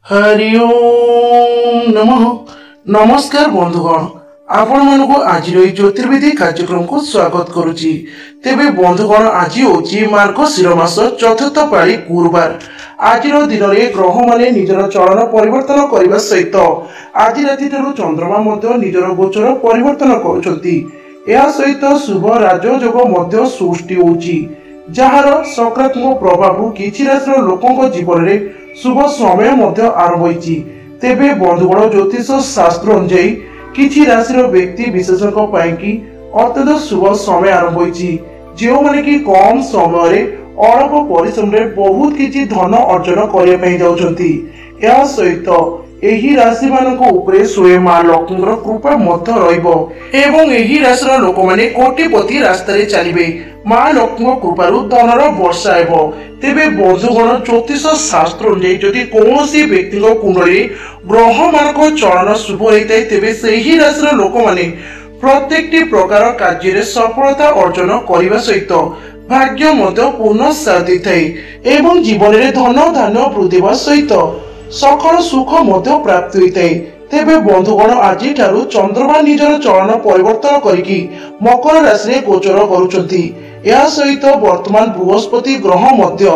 हरि ओम नमः। नमस्कार बंधुगण, आपण मानक आज ज्योतिर्विधि कार्यक्रम को स्वागत करुची। तेबे बंधुगण, आज होची मार्गशीर मास चतुर्थ पाली गुरुवार। आज दिन में ग्रह माने निजर चलन परिवर्तन करने सहित आज राति चंद्रमा मध्य निजर गोचर परिवर्तन करुछंती। यह सहित शुभ राजयोग मध्य सृष्टि होची, जार सकारात्मक प्रभाव किछि राशि लोकों जीवन में शुभ समय मध्य आरंभ होईची। तेबे बंधुगण, ज्योतिष शास्त्र अनुसार किछि राशि व्यक्ति विशेषज्ञ पाइकी अत्यंत शुभ समय आरंभ होईची, जो माने कि कम समय रे अल्प परिश्रम रे बहुत किछि धन अर्जन करने पई जाउछंती। या सहित एही राशि मानक उपरे स्वयं मां लक्ष्मीर कृपा मध्य रहिबो एवं एही राशिर लोक माने कोटिपति रास्ता रे चलिबे। मां लक्ष्मी कृपारु धनर वर्षा हेबो। तेबे बंधुगण, ज्योतिष शास्त्र अनुसार जदि कौनसी व्यक्ति कुंडली ग्रह मानक चलन शुभ रही तेबे सेही राशिर लोक माने प्रत्येकटी प्रकार कार्य सफलता अर्जन करने सहित भाग्य मध्य पूर्ण साथ देଥାଏ एवं जीवन में धन धान्य वृद्धि सहित सकल सुख मध्य प्राप्त होता। तेबे बंधुगण, आज चंद्रमा निजर चलन परिवर्तन करिकी मकर राशि रे गोचर करुछंती। या सहित वर्तमान बृहस्पति ग्रह मध्य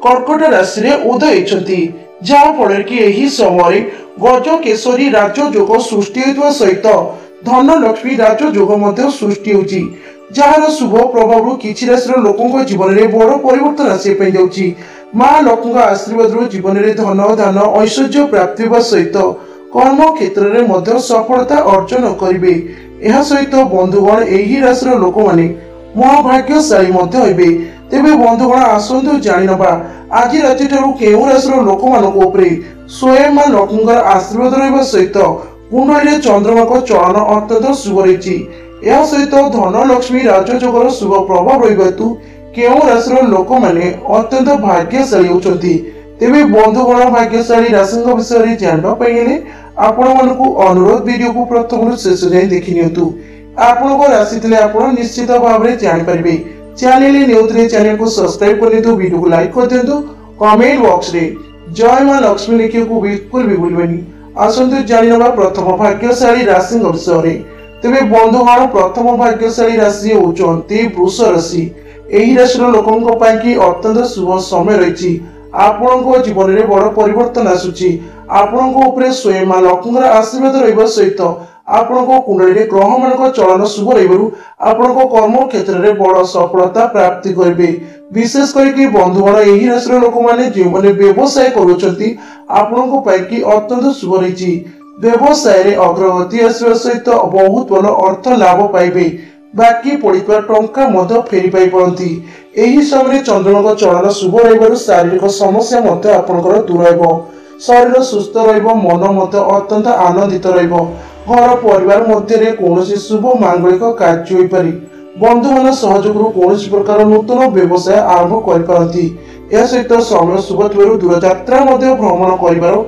कर्कट राशि रे उदय होइछंती, जहा फल कि एही समय गजकेशरी राजयोग सृष्टि होइतवा सहित धन लक्ष्मी राजयोग मध्य सृष्टि होउची, जार शुभ प्रभाव किछि राशि लोकों जीवन में बड़ परिवर्तन आसी पई जाउची। मां लक्ष्मी आशीर्वाद जीवन में धन धान ऐश्वर्य प्राप्ति सहित कर्म क्षेत्र में मध्य सफलता अर्जन करिवे। यह सहित बंधुगण, एही राशि लोक माने महाभाग्यशाली मध्य हेबे। तेबे बंधुगण, आसंतु जानि नबा आज राति ठारू केउ राशि लोक मानक उपरे स्वयं मां लक्ष्मीर आशीर्वाद रहबा सहित कुंडली चंद्रमा को चलन अत्यंत शुभ रही। यह सहित धन लक्ष्मी राजयोगर शुभ प्रभाव रही केउ राशि लोक माने अत्यंत भाग्यशाली होचंती। तेबे बंधुगण, भाग्यशाली राशि विषय जानबा पइले आपण मानकु अनुरोध वीडियो को प्रथम शेष जाय देखि नियंतु। आपनको राशि थिले आपण निश्चित भाव में जानि परिबे। चैनल न्यूज़ चैनल को सब्सक्राइब कर दियंतु, वीडियो को लाइक कर दियंतु, कमेंट बॉक्स रे जय मां लक्ष्मी लिखियो को बिल्कुल भी भूलबेनी। आसंतु जानि नबा प्रथम भाग्यशाली राशि विषय रे। तेबे बंधुगण, प्रथम भाग्यशाली राशि होचंती वृष राशि। एही राशि लोकंक पई कि अत्यंत शुभ समय रहिछि। आपनको जीवन में बड़ परिवर्तन आसुछि। आपनको उपरे स्वयं मां लक्ष्मीर आशीर्वाद रहिबा सहित आपनको कुंडली ग्रह मानक चलन शुभ रहिबारु आपनको कर्म क्षेत्र में बड़ सफलता प्राप्ति करिवे। विशेष करके बंधुगण, एही राशि लोक माने जे माने व्यवसाय करूछंती आपनको पई कि अत्यंत शुभ रहिछि। व्यवसाय रे अग्रगति आसीबा सहित बहुत भल अर्थ लाभ पाइबे। बाकी पड़ितवा टंका मध्य फेरी पाई पड़ती। एही समय चंद्रमा चलन शुभ रहिबारु शारीरिक समस्या मध्य आपनकर दूर हेबो। शरीर सुस्थ रहिबो, मन मध्य अत्यंत आनंदित रहिबो। घर परिवार मध्य रे कोनोसी शुभ मांगलिक कार्य होई पारि। बंधु मान सहयोग कोनोसी प्रकार नूतन व्यवसाय आरंभ करि पारंती। या सहित समय शुभ थिबारु दूर यात्रा मध्य भ्रमण करिबारो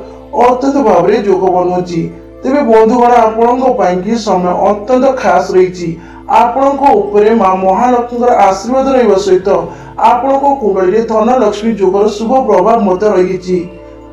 अत्यंत भाव में योग बनुची। तेबे बंधुगण, आपनको पई कि समय अत्यंत खास रहिछि। आपनको उपरे मां महालक्ष्मीर आशीर्वाद रहिबा सहित आपनको कुंडली रे धन लक्ष्मी योगर शुभ प्रभाव मध्य रहिछि,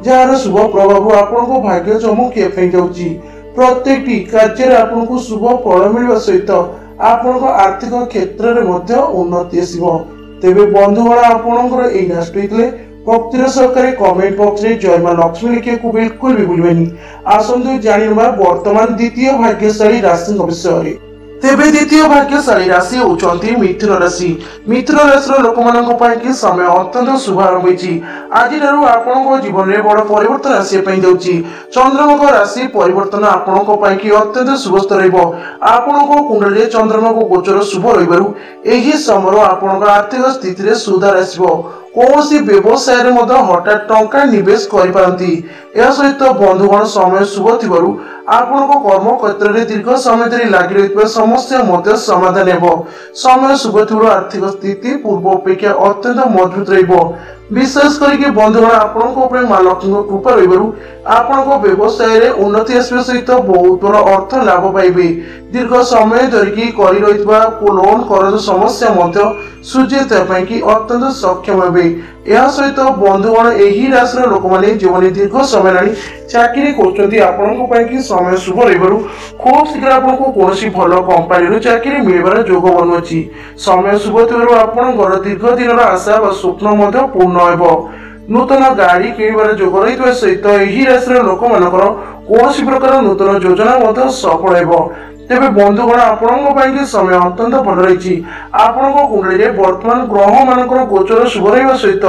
जार शुभ प्रभाव आपनको भाग्य चमकिया पई जाउछि। प्रत्येकटी कार्य आपनको शुभ फल मिलबा सहित आपनको आर्थिक क्षेत्र में मध्य उन्नति आसीबो। तेबे बंधुगण, आपनकर एई नष्ट होइतले भक्तिर सहकारे कमेंट बॉक्स रे जय मां लक्ष्मी लिखियो को बिल्कुल भी भूलबेनी। आसंतु जानिबा वर्तमान द्वितीय भाग्यशाली राशि विषय रे। तेबे द्वितीय भाग्यशाली राशि होचंती मिथुन राशि। मिथुन राशि लोक मानक पई कि समय अत्यंत शुभ आरंभ होईची। आज ठारू आपनको जीवन में बड़ परिवर्तन आसी पई जाउची। चंद्रमा राशि परिवर्तन आपनको पई कि अत्यंत शुभ रहइबो। आपनको कुंडली चंद्रमा को गोचर शुभ रहिबारु एही समय आपनको आर्थिक स्थिति रे सुधार आसीबो। कौनसी व्यवसाय रे मध्य हठात टंका निवेश करि पारंती। या सहित बंधुगण, समय शुभ थिबारु आपनको कर्म क्षेत्र में दीर्घ समय धरि लागि रहितबा समस्या मध्य समाधान हेबो। समय शुभ थिबारु आर्थिक स्थिति पूर्व अपेक्षा अत्यंत मजबूत रहिबो। विशेष करके बंधुगण, आपनको उपरे मां लक्ष्मीर कृपा रहिबारु आपनको व्यवसाय रे उन्नति आसीबा सहित बहुत बड़ अर्थ लाभ पाइबे। दीर्घ समय धरिकी करि रहितबा लोन कर्ज समस्या मध्य सुझेता पई कि अत्यंत सक्षम हेबे। ଏହା ସହିତ ବନ୍ଧୁଗଣ ଏହି ରାଶିର ଲୋକମାନେ ଯେଉଁମାନେ ଦୀର୍ଘ ସମୟ ହେଲାଣି ଚାକିରି କରୁଛନ୍ତି ଆପଣଙ୍କ ପାଇଁ କି ସମୟ ଶୁଭ ରହିବାରୁ ଖୁବ୍ ଶୀଘ୍ର ଆପଣଙ୍କୁ କୌଣସି ଭଲ କମ୍ପାନୀରୁ ଚାକିରି ମିଳିବାର ଯୋଗ ବନୁଅଛି। ସମୟ ଶୁଭ ଥିବାରୁ ଆପଣଙ୍କର ଦୀର୍ଘ ଦିନର ଆଶା ବା ସ୍ୱପ୍ନ ମଧ୍ୟ ପୂର୍ଣ୍ଣ ହେବ। ନୂତନ ଗାଡି କିଣିବାର ଯୋଗ ରହିଥିବା ସହିତ ଏହି ରାଶିର ଲୋକମାନଙ୍କର କୌଣସି ପ୍ରକାର ନୂତନ ଯୋଜନା ମଧ୍ୟ ସଫଳ ହେବ। ତେବେ ବନ୍ଧୁଗଣ ଆପଣଙ୍କ ପାଇଁ କି ସମୟ ଅତ୍ୟନ୍ତ ଭଲ ରହିଛି। ଆପଣଙ୍କ କୁଣ୍ଡଳୀରେ ବର୍ତ୍ତମାନ ଗ୍ରହ ମାନଙ୍କର ଗୋଚର ଶୁଭ ରହିବା ସହିତ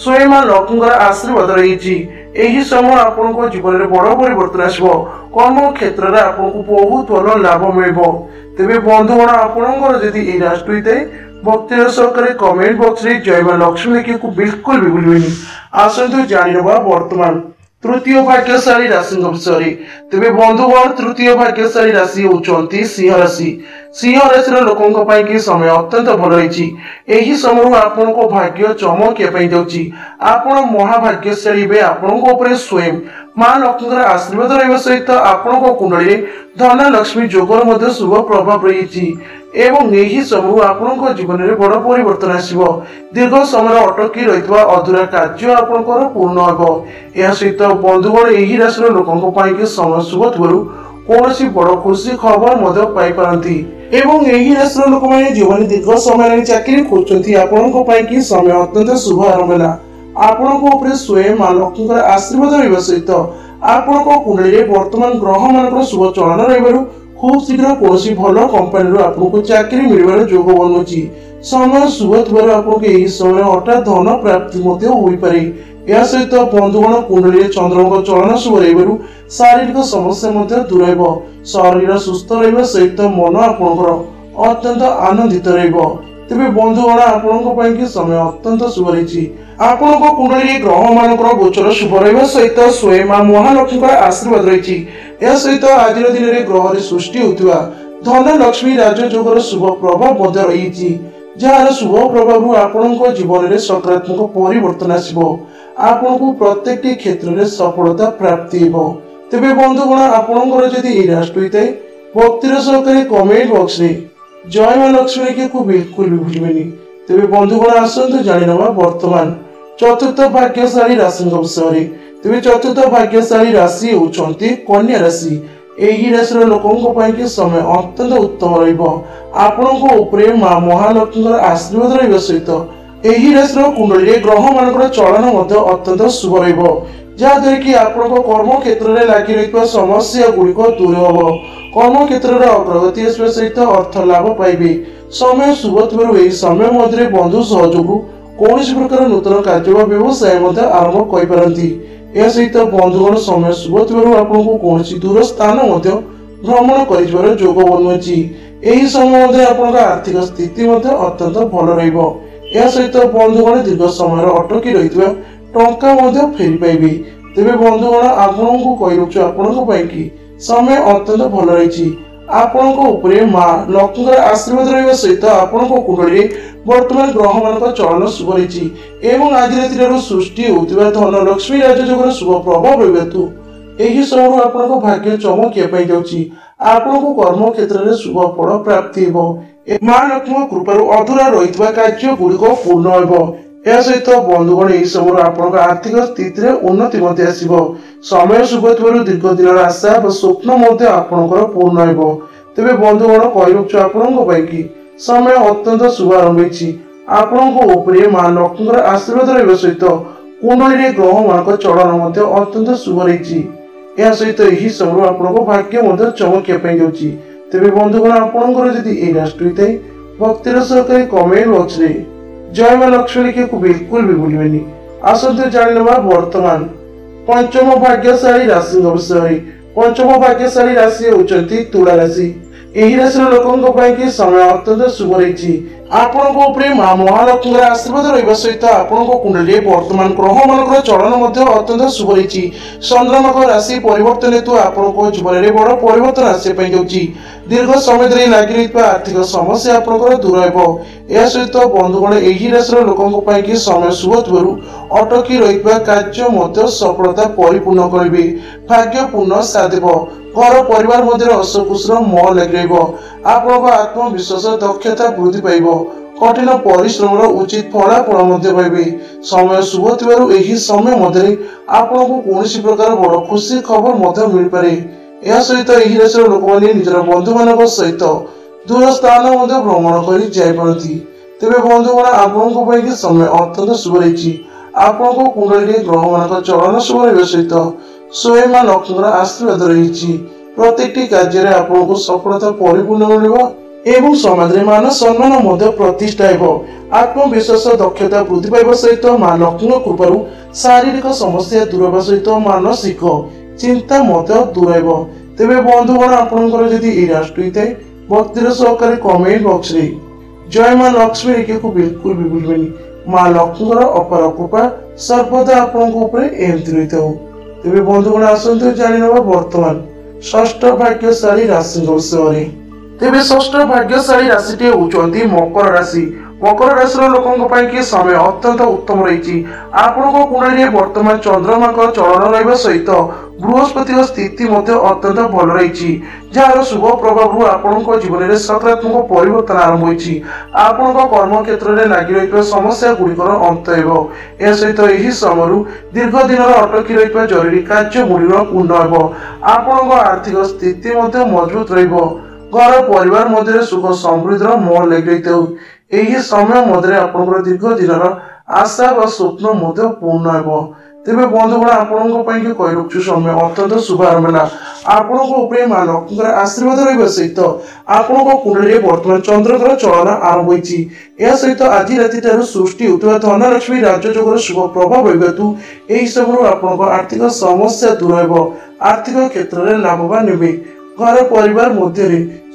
ସ୍ୱୟଂ ମା ଲକ୍ଷ୍ମୀଙ୍କର ଆଶୀର୍ବାଦ ରହିଛି। ଏହି ସମୟ ଆପଣଙ୍କ ଜୀବନରେ ବଡ଼ ପରିବର୍ତ୍ତନ ଆସିବ। କର୍ମ କ୍ଷେତ୍ରରେ ଆପଣଙ୍କୁ ବହୁତ ଭଲ ଲାଭ ମିଳିବ। ତେବେ ବନ୍ଧୁଗଣ ଆପଣଙ୍କର ଯଦି ଏହି ରାଶି ହୋଇଥାଏ ଭକ୍ତିର ସହକାରେ କମେଣ୍ଟ ବକ୍ସରେ ଜୟ ମା ଲକ୍ଷ୍ମୀ ଲେଖିବାକୁ ବିଲକୁଲ ବି ଭୁଲିବେନି। ଆସନ୍ତୁ ଜାଣିନେବା ବର୍ତ୍ତମାନ ତୃତୀୟ ଭାଗ୍ୟଶାଳୀ ରାଶିଙ୍କ ବିଷୟରେ। ତେବେ ବନ୍ଧୁଗଣ ତୃତୀୟ ଭାଗ୍ୟଶାଳୀ ରାଶି ହେଉଛନ୍ତି ସିଂହ ରାଶି। ସିଂହ ରାଶିର ଲୋକଙ୍କ ପାଇଁ କି ସମୟ ଅତ୍ୟନ୍ତ ଭଲ ରହିଛି। ଏହି ସମୟରୁ ଆପଣଙ୍କ ଭାଗ୍ୟ ଚମକିବା ପାଇଁ ଯାଉଛି। ଆପଣ ମହାଭାଗ୍ୟଶାଳୀ ହେବେ। ଆପଣଙ୍କ ଉପରେ ସ୍ୱୟଂ ମା ଲକ୍ଷ୍ମୀଙ୍କର ଆଶୀର୍ବାଦ ରହିବା ସହିତ ଆପଣଙ୍କ କୁଣ୍ଡଳୀରେ ଧନ ଲକ୍ଷ୍ମୀ ଯୋଗର ମଧ୍ୟ ଶୁଭ ପ୍ରଭାବ ରହିଛି ଏବଂ ଏହି ସମୟରୁ ଆପଣଙ୍କ ଜୀବନରେ ବଡ଼ ପରିବର୍ତ୍ତନ ଆସିବ। ଦୀର୍ଘ ସମୟ ଅଟକି ରହିଥିବା ଅଧୁରା କାର୍ଯ୍ୟ ଆପଣଙ୍କର ପୂର୍ଣ୍ଣ ହେବ। ଏହା ସହିତ ବନ୍ଧୁଗଣ ଏହି ରାଶିର ଲୋକଙ୍କ ପାଇଁ କି ସମୟ ଶୁଭ ଥିବାରୁ କୌଣସି ବଡ଼ ଖୁସି ଖବର ମଧ୍ୟ ପାଇପାରନ୍ତି ଏବଂ ଏହି ରାଶିର ଲୋକମାନେ ଯେଉଁମାନେ ଦୀର୍ଘ ସମୟ ଧରି ଚାକିରି କରୁଛନ୍ତି ଆପଣଙ୍କ ପାଇଁ କି ସମୟ ଅତ୍ୟନ୍ତ ଶୁଭ ଆରମ୍ଭ ହେଲା। ଆପଣଙ୍କ ଉପରେ ସ୍ୱୟଂ ମା ଲକ୍ଷ୍ମୀଙ୍କର ଆଶୀର୍ବାଦ ରହିବା ସହିତ ଆପଣଙ୍କ କୁଣ୍ଡଳୀରେ ବର୍ତ୍ତମାନ ଗ୍ରହ ମାନଙ୍କର ଶୁଭ ଚଳନ ରହିବାରୁ ଖୁବ୍ ଶୀଘ୍ର କୌଣସି ଭଲ କମ୍ପାନୀରୁ ଆପଣଙ୍କୁ ଚାକିରି ମିଳିବାର ଯୋଗ ବନୁଛି। ସମୟ ଶୁଭ ଥିବାରୁ ଆପଣଙ୍କୁ ଏହି ସମୟରେ ହଠାତ୍ ଧନ ପ୍ରାପ୍ତି ମଧ୍ୟ ହୋଇପାରେ। ଏହା ସହିତ ବନ୍ଧୁଗଣ କୁଣ୍ଡଳୀରେ ଚନ୍ଦ୍ରଙ୍କ ଚଳନ ଶୁଭ ରହିବାରୁ ଶାରୀରିକ ସମସ୍ୟା ମଧ୍ୟ ଦୂର ହେବ। ଶରୀର ସୁସ୍ଥ ରହିବା ସହିତ ମନ ଆପଣଙ୍କର ଅତ୍ୟନ୍ତ ଆନନ୍ଦିତ ରହିବ। ତେବେ ବନ୍ଧୁଗଣ ଆପଣଙ୍କ ପାଇଁ କି ସମୟ ଅତ୍ୟନ୍ତ ଶୁଭ ରହିଛି। ଆପଣଙ୍କ କୁଣ୍ଡଳୀରେ ଗ୍ରହ ମାନଙ୍କର ଗୋଚର ଶୁଭ ରହିବା ସହିତ ସ୍ୱୟଂ ମା ମହାଲକ୍ଷ୍ମୀଙ୍କର ଆଶୀର୍ବାଦ ରହିଛି। ଏହା ସହିତ ଆଜିର ଦିନରେ ଗ୍ରହରେ ସୃଷ୍ଟି ହେଉଥିବା ଧନ ଲକ୍ଷ୍ମୀ ରାଜଯୋଗର ଶୁଭ ପ୍ରଭାବ ମଧ୍ୟ ରହିଛି, ଯାହାର ଶୁଭ ପ୍ରଭାବରୁ ଆପଣଙ୍କ ଜୀବନରେ ସକାରାତ୍ମକ ପରିବର୍ତ୍ତନ ଆସିବ। ଆପଣଙ୍କୁ ପ୍ରତ୍ୟେକଟି କ୍ଷେତ୍ରରେ ସଫଳତା ପ୍ରାପ୍ତି ହେବ। ତେବେ ବନ୍ଧୁଗଣ ଆପଣଙ୍କର ଯଦି ଏହି ରାଶି ହୋଇଥାଏ ଭକ୍ତିର ସହକାରେ କମେଣ୍ଟ ବକ୍ସରେ ଜୟ ମା ଲକ୍ଷ୍ମୀ ଲେଖିବାକୁ ବିଲକୁଲ ବି ଭୁଲିବେନି। ତେବେ ବନ୍ଧୁଗଣ ଆସନ୍ତୁ ଜାଣିନେବା ବର୍ତ୍ତମାନ ଚତୁର୍ଥ ଭାଗ୍ୟଶାଳୀ ରାଶିଙ୍କ ବିଷୟରେ। ତେବେ ଚତୁର୍ଥ ଭାଗ୍ୟଶାଳୀ ରାଶି ହେଉଛନ୍ତି କନ୍ୟା ରାଶି। ଏହି ରାଶିର ଲୋକଙ୍କ ପାଇଁ କି ସମୟ ଅତ୍ୟନ୍ତ ଉତ୍ତମ ରହିବ। ଆପଣଙ୍କ ଉପରେ ମା ମହାଲକ୍ଷ୍ମୀଙ୍କର ଆଶୀର୍ବାଦ ରହିବା ସହିତ ଏହି ରାଶିର କୁଣ୍ଡଳୀରେ ଗ୍ରହ ମାନଙ୍କର ଚଳନ ମଧ୍ୟ ଅତ୍ୟନ୍ତ ଶୁଭ ରହିବ, ଯାହାଦ୍ୱାରା କି ଆପଣଙ୍କ କର୍ମ କ୍ଷେତ୍ରରେ ଲାଗି ରହିଥିବା ସମସ୍ୟା ଗୁଡ଼ିକ ଦୂର ହେବ। କର୍ମ କ୍ଷେତ୍ରରେ ଅଗ୍ରଗତି ଆସିବା ସହିତ ଅର୍ଥ ଲାଭ ପାଇବେ। ସମୟ ଶୁଭ ଥିବାରୁ ଏହି ସମୟ ମଧ୍ୟରେ ବନ୍ଧୁ ସହଯୋଗରୁ କୌଣସି ପ୍ରକାର ନୂତନ କାର୍ଯ୍ୟ ବା ବ୍ୟବସାୟ ମଧ୍ୟ ଆରମ୍ଭ କରିପାରନ୍ତି। ଏହା ସହିତ ବନ୍ଧୁଗଣ ସମୟ ଶୁଭ ଥିବାରୁ ଆପଣଙ୍କୁ କୌଣସି ଦୂର ସ୍ଥାନ ମଧ୍ୟ ଭ୍ରମଣ କରିଯିବାର ଯୋଗ ବନୁଅଛି। ଏହି ସମୟ ମଧ୍ୟରେ ଆପଣଙ୍କ ଆର୍ଥିକ ସ୍ଥିତି ମଧ୍ୟ ଅତ୍ୟନ୍ତ ଭଲ ରହିବ। ଏହା ସହିତ ବନ୍ଧୁଗଣ ଦୀର୍ଘ ସମୟର ଅଟକି ରହିଥିବା ଟଙ୍କା ମଧ୍ୟ ଫେରି ପାଇବେ। ତେବେ ବନ୍ଧୁଗଣ ଆପଣଙ୍କୁ କହି ରହୁଛୁ ଆପଣଙ୍କ ପାଇଁ କି ସମୟ ଅତ୍ୟନ୍ତ ଭଲ ରହିଛି। ଆପଣଙ୍କ ଉପରେ ମା ଲକ୍ଷ୍ମୀଙ୍କର ଆଶୀର୍ବାଦ ରହିବା ସହିତ ଆପଣଙ୍କ କୁଣ୍ଡଳୀରେ ବର୍ତ୍ତମାନ ଗ୍ରହ ମାନଙ୍କର ଚଳନ ଶୁଭ ରହିଛି ଏବଂ ଆଜିର ଦିନରୁ ସୃଷ୍ଟି ହେଉଥିବା ଧନ ଲକ୍ଷ୍ମୀ ରାଜଯୋଗର ଶୁଭ ପ୍ରଭାବ ରହିବା ହେତୁ ଏହି ସମୟରୁ ଆପଣଙ୍କ ଭାଗ୍ୟ ଚମକିବା ପାଇଁ ଯାଉଛି। ଆପଣଙ୍କୁ କର୍ମ କ୍ଷେତ୍ରରେ ଶୁଭ ଫଳ ପ୍ରାପ୍ତି ହେବ। ମା ଲକ୍ଷ୍ମୀଙ୍କ କୃପାରୁ ଅଧୁରା ରହିଥିବା କାର୍ଯ୍ୟ ଗୁଡ଼ିକ ପୂର୍ଣ୍ଣ ହେବ। ଏହା ସହିତ ବନ୍ଧୁଗଣ ଏହି ସମୟରୁ ଆପଣଙ୍କ ଆର୍ଥିକ ସ୍ଥିତିରେ ଉନ୍ନତି ମଧ୍ୟ ଆସିବ। ସମୟ ଶୁଭ ଥିବାରୁ ଦୀର୍ଘ ଦିନର ଆଶା ବା ସ୍ୱପ୍ନ ମଧ୍ୟ ଆପଣଙ୍କର ପୂର୍ଣ୍ଣ ହେବ। ତେବେ ବନ୍ଧୁଗଣ କହି ରହୁଛୁ ଆପଣଙ୍କ ପାଇଁ କି ସମୟ ଅତ୍ୟନ୍ତ ଶୁଭ ଆରମ୍ଭ ହୋଇଛି। ଆପଣଙ୍କ ଉପରେ ମା ଲକ୍ଷ୍ମୀଙ୍କର ଆଶୀର୍ବାଦ ରହିବା ସହିତ କୁଣ୍ଡଳୀରେ ଗ୍ରହ ମାନଙ୍କ ଚଳନ ମଧ୍ୟ ଅତ୍ୟନ୍ତ ଶୁଭ ରହିଛି। ଏହା ସହିତ ଏହି ସମୟରୁ ଆପଣଙ୍କ ଭାଗ୍ୟ ମଧ୍ୟ ଚମକିବା ପାଇଁ ଯାଉଛି। ତେବେ ବନ୍ଧୁଗଣ ଆପଣଙ୍କର ଯଦି ଏହି ରାଶି ହୋଇଥାଏ ଭକ୍ତିର ସହକାରେ କମେଣ୍ଟ ବକ୍ସରେ ଜୟ ମା ଲକ୍ଷ୍ମୀ ଲେଖିବାକୁ ବିଲକୁଲ ବି ଭୁଲିବେନି। ଆସନ୍ତୁ ଜାଣିନେବା ବର୍ତ୍ତମାନ ପଞ୍ଚମ ଭାଗ୍ୟଶାଳୀ ରାଶିଙ୍କ ବିଷୟରେ। ପଞ୍ଚମ ଭାଗ୍ୟଶାଳୀ ରାଶି ହେଉଛନ୍ତି ତୁଳା ରାଶି। ଏହି ରାଶିର ଲୋକଙ୍କ ପାଇଁ କି ସମୟ ଅତ୍ୟନ୍ତ ଶୁଭ ରହିଛି। ଆପଣଙ୍କ ଉପରେ ମା ମହାଲକ୍ଷ୍ମୀଙ୍କର ଆଶୀର୍ବାଦ ରହିବା ସହିତ ଆପଣଙ୍କ କୁଣ୍ଡଳୀରେ ବର୍ତ୍ତମାନ ଗ୍ରହ ମାନଙ୍କର ଚଳନ ମଧ୍ୟ ଅତ୍ୟନ୍ତ ଶୁଭ ରହିଛି। ଚନ୍ଦ୍ରମାଙ୍କ ରାଶି ପରିବର୍ତ୍ତନ ହେତୁ ଆପଣଙ୍କ ଜୀବନରେ ବଡ଼ ପରିବର୍ତ୍ତନ ଆସିବା ପାଇଁ ଯାଉଛି। ଦୀର୍ଘ ସମୟ ଧରି ଲାଗି ରହିଥିବା ଆର୍ଥିକ ସମସ୍ୟା ଆପଣଙ୍କର ଦୂର ହେବ। ଏହା ସହିତ ବନ୍ଧୁଗଣ ଏହି ରାଶିର ଲୋକଙ୍କ ପାଇଁ କି ସମୟ ଶୁଭ ଥିବାରୁ ଅଟକି ରହିଥିବା କାର୍ଯ୍ୟ ମଧ୍ୟ ସଫଳତା ପରିପୂର୍ଣ୍ଣ କରିବେ। ଭାଗ୍ୟ ପୂର୍ଣ୍ଣ ସାଧିବ। ଘର ପରିବାର ମଧ୍ୟରେ ହସ ଖୁସିର ମୋହ ଲାଗି ରହିବ। आपणक आत्मविश्वास दक्षता वृद्धि पाइब। कठिन परिश्रम उचित फलाफल पाइबे। समय शुभ थी समय मध्य आपन को कौन प्रकार बड़ खुशी खबर मिल पारे। यह सहित यही राशि लोक मैंने निजर बंधु मान सहित दूर स्थान भ्रमण कर जापारती। तेरे बंधुगण आपण समय अत्यंत शुभ रही। आपण को कुंडली ग्रह मान चलन शुभ रहा सहित स्वयं मां लक्ष्मी आशीर्वाद रही। प्रत्येक कार्य आपको सफलता परिपूर्ण मिल समाज में मान सम्मान प्रतिष्ठा आत्मविश्वास दक्षता वृद्धि पाइबा सहित मां लक्ष्मी कृपारू शारीरिक समस्या दूर होगा सहित मानसिक चिंता दूर। तेरे बंधुगण आपंकर जदि राष्ट्र होता है भक्तिर सहकारी कमेंट बॉक्स रे जय मां लक्ष्मी लिखे को बिल्कुल भी भूलबेनी। मां लक्ष्मी अपार कृपा सर्वदा आपंक एमती रही था। तेरे बंधुगण आसतु जानी ना वर्तमान षष्ठ भाग्यशाली राशि विषय। तेरे षष्ठ भाग्यशाली राशि होती मकर राशि। मकर राशि लोकों समय अत्यंत उत्तम रही। आपण कुंडली वर्तमान चंद्रमा चलन रहा सहित बृहस्पति स्थिति अत्यंत भल रही। जार शुभ प्रभाव आपण जीवन में सकारात्मक परिवर्तन आरंभ होती। आपण कर्म क्षेत्र में लगी रही समस्या गुड़िकर अंत हो सहित यही समय दीर्घ दिन अटकी रही जरूरी कार्य मूल्य पूर्ण हो। आपण आर्थिक स्थिति मजबूत घर परिवार मध्य सुख समृद्धि मोह लगी रही। यही समय मध्य आपंकर दीर्घ दिन आशा व स्वप्न पूर्ण हो। तेरे बंधुगण आपण कही रखु समय अत्यंत शुभ आरंभ है। आपण मां लक्ष्मी आशीर्वाद रहा सहित आपण कुंडली वर्तमान चंद्रकर चलन आरंभ होती। सहित आज राति सृष्टि होता धनलक्ष्मी राजयोगर शुभ प्रभाव यही समय आपण आर्थिक समस्या दूर हो। आर्थिक क्षेत्र में लाभवान हे। घर परिवार मध्य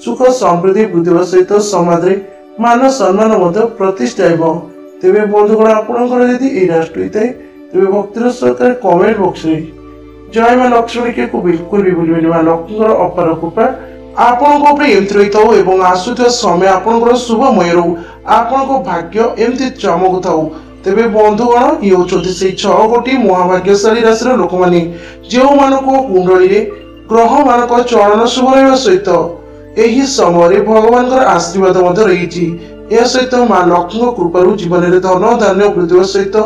सुख समृद्धि वृद्धि सहित समाज में मान सम्मान प्रतिष्ठा हो। तेरे बंधुगण आपंकर जदि राष्ट्र होता है तेरे भक्तिर सरकार कमेंट बॉक्स रे जय मां लक्ष्मी लिखे को बिल्कुल भी भूलबेनी। मां लक्ष्मी अपार कृपा आपंक एमती रही था। आसुवा समय आपंकर शुभमय रो। आपण भाग्य एमती चमकु थाऊ। तेरे बंधुगण ये होती से 6 गोटी महाभाग्यशाली राशि लोक मैंने जो मान कुंडली ग्रह मान चलन शुभ रहा सहित यही समय भगवान आशीर्वाद रही। सहित मां लक्ष्मी कृपारू जीवन में धन धान्य वृद्धि सहित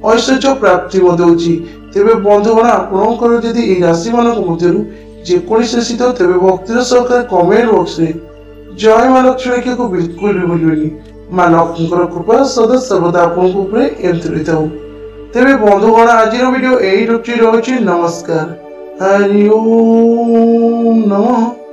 ऐश्वर्य प्राप्ति तेरे बंधुगण आपंकर जदि राशि मान मध्य जेकोसी राशि तेरे भक्तिर सहकार कमेंट बॉक्स रे जय मां लक्ष्मी लिखे को बिल्कुल भी भूलबेनी। मां लक्ष्मी कृपा सदा सर्वदा आपंक एमती रही था। तेरे बंधुगण आज वीडियो यही रही। नमस्कार। हरि ओम नमः।